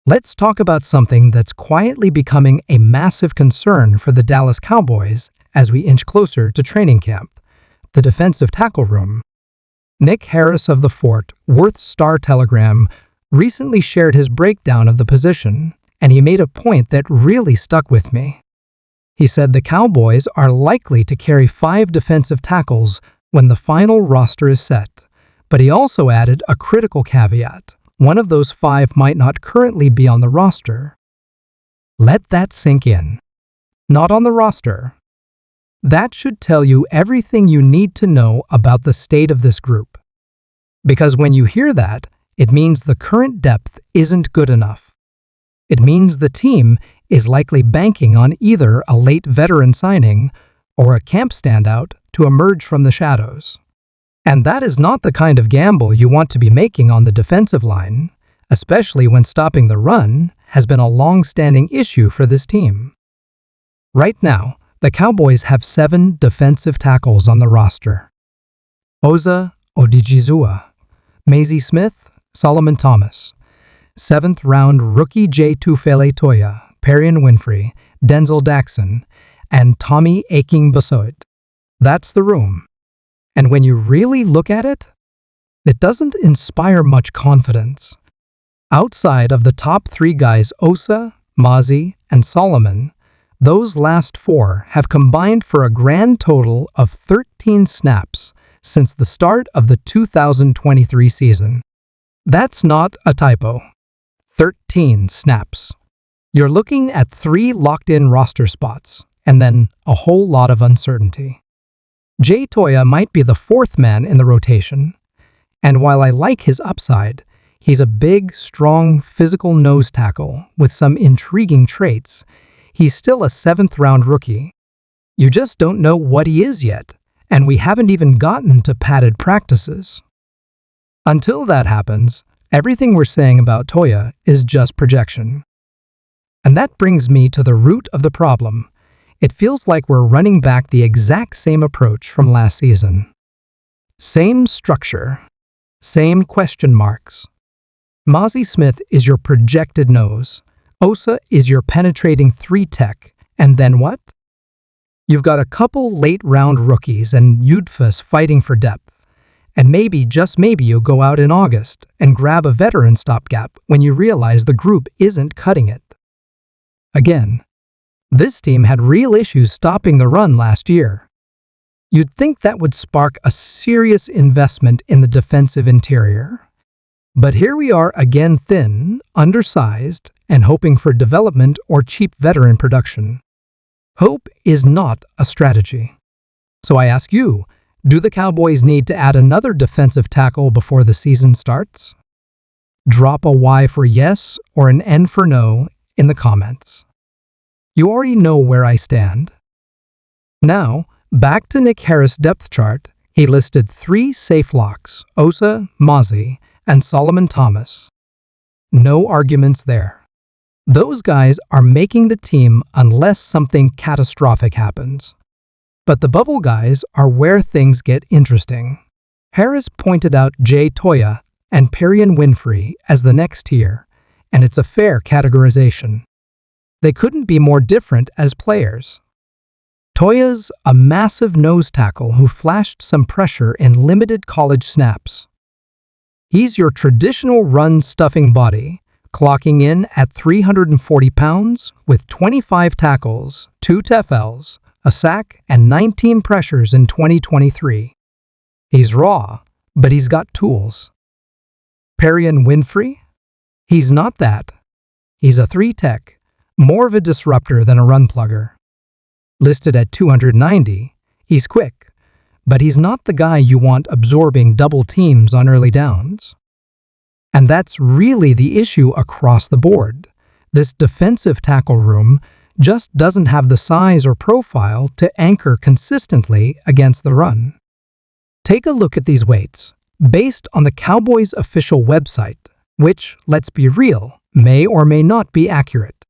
Let's talk about something that's quietly becoming a massive concern for the Dallas Cowboys as we inch closer to training camp: the defensive tackle room. Nick Harris of the Fort Worth Star-Telegram recently shared his breakdown of the position, and he made a point that really stuck with me. He said the Cowboys are likely to carry 5 defensive tackles when the final roster is set, but he also added a critical caveat: one of those 5 might not currently be on the roster. Let that sink in. Not on the roster. That should tell you everything you need to know about the state of this group. Because when you hear that, it means the current depth isn't good enough. It means the team is likely banking on either a late veteran signing or a camp standout to emerge from the shadows. And that is not the kind of gamble you want to be making on the defensive line, especially when stopping the run has been a long-standing issue for this team. Right now, the Cowboys have 7 defensive tackles on the roster: Osa Odigizua, Maisie Smith, Solomon Thomas, 7th-round rookie J. Tufele Toya, Perion Winfrey, Denzel Daxon, and Tommy Aking-Basoit. That's the room. And when you really look at it, it doesn't inspire much confidence. Outside of the top 3 guys, Osa, Mazi, and Solomon, those last 4 have combined for a grand total of 13 snaps since the start of the 2023 season. That's not a typo. 13 snaps. You're looking at 3 locked-in roster spots, and then a whole lot of uncertainty. Jay Toya might be the 4th man in the rotation, and while I like his upside, he's a big, strong, physical nose tackle with some intriguing traits. He's still a 7th-round rookie. You just don't know what he is yet, and we haven't even gotten to padded practices. Until that happens, everything we're saying about Toya is just projection. And that brings me to the root of the problem. It feels like we're running back the exact same approach from last season. Same structure, same question marks. Mazi Smith is your projected nose. Osa is your penetrating 3-tech, and then what? You've got a couple late-round rookies and Udfas fighting for depth, and maybe, just maybe, you'll go out in August and grab a veteran stopgap when you realize the group isn't cutting it. Again, this team had real issues stopping the run last year. You'd think that would spark a serious investment in the defensive interior. But here we are again, thin, undersized, and hoping for development or cheap veteran production. Hope is not a strategy. So I ask you, do the Cowboys need to add another defensive tackle before the season starts? Drop a Y for yes or an N for no in the comments. You already know where I stand. Now, back to Nick Harris' depth chart. He listed 3 safe locks: Osa, Mazi, and Solomon Thomas. No arguments there. Those guys are making the team unless something catastrophic happens. But the bubble guys are where things get interesting. Harris pointed out Jay Toya and Perion Winfrey as the next tier, and it's a fair categorization. They couldn't be more different as players. Toya's a massive nose tackle who flashed some pressure in limited college snaps. He's your traditional run-stuffing body, clocking in at 340 pounds with 25 tackles, 2 TFLs, a sack, and 19 pressures in 2023. He's raw, but he's got tools. Perion Winfrey? He's not that. He's a 3-tech, more of a disruptor than a run-plugger. Listed at 290, he's quick, but he's not the guy you want absorbing double teams on early downs. And that's really the issue across the board. This defensive tackle room just doesn't have the size or profile to anchor consistently against the run. Take a look at these weights. Based on the Cowboys' official website, which, let's be real, may or may not be accurate.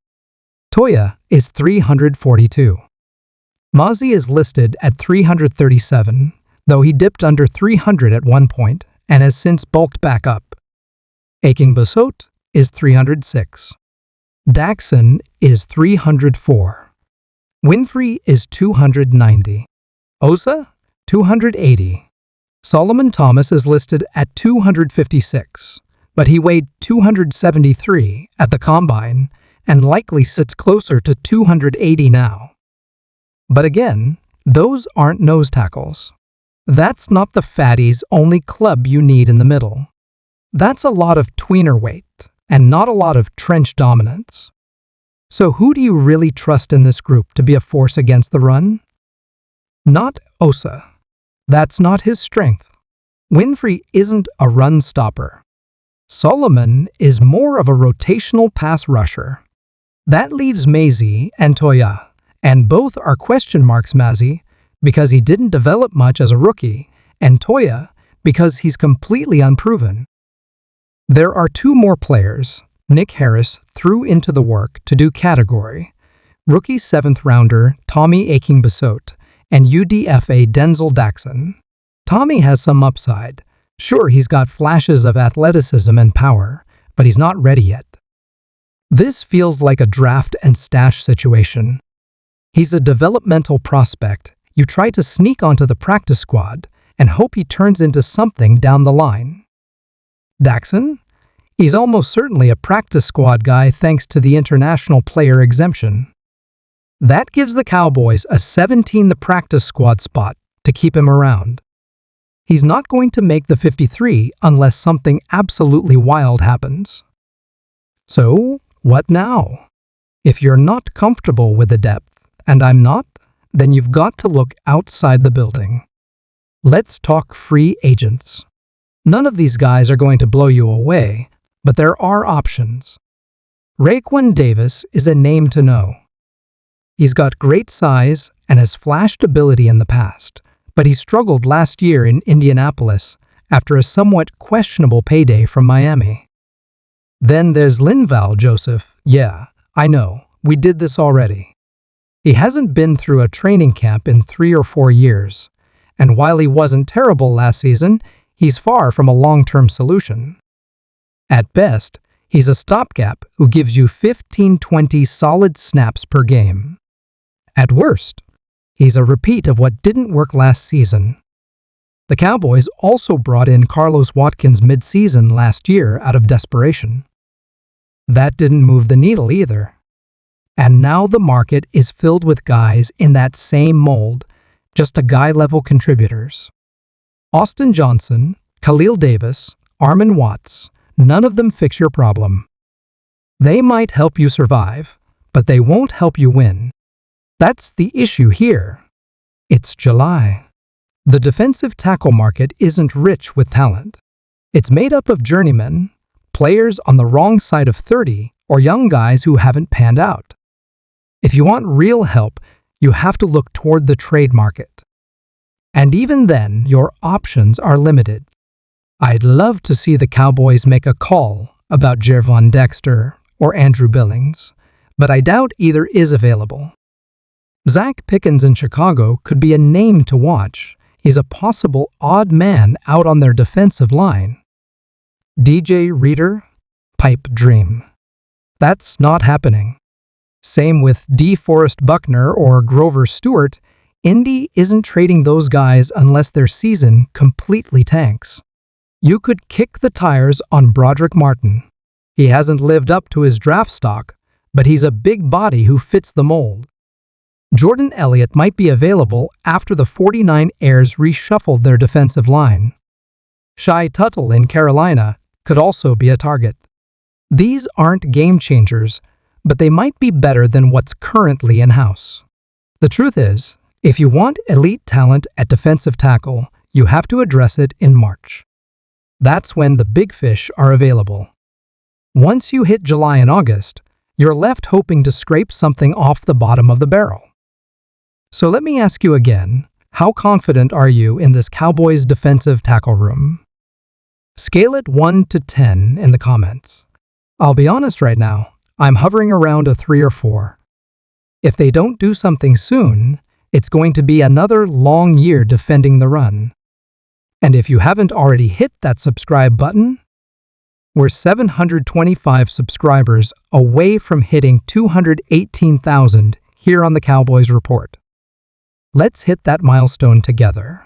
Toya is 342. Mazi is listed at 337, though he dipped under 300 at one point and has since bulked back up. Aking-Basoit is 306. Daxon is 304. Winfrey is 290. Osa, 280. Solomon Thomas is listed at 256, but he weighed 273 at the combine and likely sits closer to 280 now. But again, those aren't nose tackles. That's not the fatty's only club you need in the middle. That's a lot of tweener weight and not a lot of trench dominance. So who do you really trust in this group to be a force against the run? Not Osa. That's not his strength. Winfrey isn't a run stopper. Solomon is more of a rotational pass rusher. That leaves Maisie and Toya, and both are question marks. Maisie because he didn't develop much as a rookie, and Toya because he's completely unproven. There are two more players Nick Harris threw into the work to do category: rookie 7th rounder Tommy Aking-Bissot and UDFA Denzel Daxon. Tommy has some upside. Sure, he's got flashes of athleticism and power, but he's not ready yet. This feels like a draft and stash situation. He's a developmental prospect. You try to sneak onto the practice squad and hope he turns into something down the line. Daxon? He's almost certainly a practice squad guy thanks to the international player exemption. That gives the Cowboys a 17 the practice squad spot to keep him around. He's not going to make the 53 unless something absolutely wild happens. So, what now? If you're not comfortable with the depth, and I'm not, then you've got to look outside the building. Let's talk free agents. None of these guys are going to blow you away, but there are options. Raekwon Davis is a name to know. He's got great size and has flashed ability in the past, but he struggled last year in Indianapolis after a somewhat questionable payday from Miami. Then there's Linval Joseph. Yeah, I know, we did this already. He hasn't been through a training camp in 3 or 4 years, and while he wasn't terrible last season, he's far from a long-term solution. At best, he's a stopgap who gives you 15-20 solid snaps per game. At worst, he's a repeat of what didn't work last season. The Cowboys also brought in Carlos Watkins mid-season last year out of desperation. That didn't move the needle either. And now the market is filled with guys in that same mold, just a guy-level contributors. Austin Johnson, Khalil Davis, Armon Watts, none of them fix your problem. They might help you survive, but they won't help you win. That's the issue here. It's July. The defensive tackle market isn't rich with talent. It's made up of journeymen, players on the wrong side of 30, or young guys who haven't panned out. If you want real help, you have to look toward the trade market. And even then, your options are limited. I'd love to see the Cowboys make a call about Gervon Dexter or Andrew Billings, but I doubt either is available. Zach Pickens in Chicago could be a name to watch. He's a possible odd man out on their defensive line. DJ Reader? Pipe dream. That's not happening. Same with DeForest Buckner or Grover Stewart. Indy isn't trading those guys unless their season completely tanks. You could kick the tires on Broderick Martin. He hasn't lived up to his draft stock, but he's a big body who fits the mold. Jordan Elliott might be available after the 49ers reshuffled their defensive line. Shai Tuttle in Carolina could also be a target. These aren't game changers, but they might be better than what's currently in-house. The truth is, if you want elite talent at defensive tackle, you have to address it in March. That's when the big fish are available. Once you hit July and August, you're left hoping to scrape something off the bottom of the barrel. So let me ask you again, how confident are you in this Cowboys defensive tackle room? Scale it 1 to 10 in the comments. I'll be honest right now, I'm hovering around a 3 or 4. If they don't do something soon, it's going to be another long year defending the run. And if you haven't already hit that subscribe button, We're 725 subscribers away from hitting 218,000 here on the Cowboys Report. Let's hit that milestone together.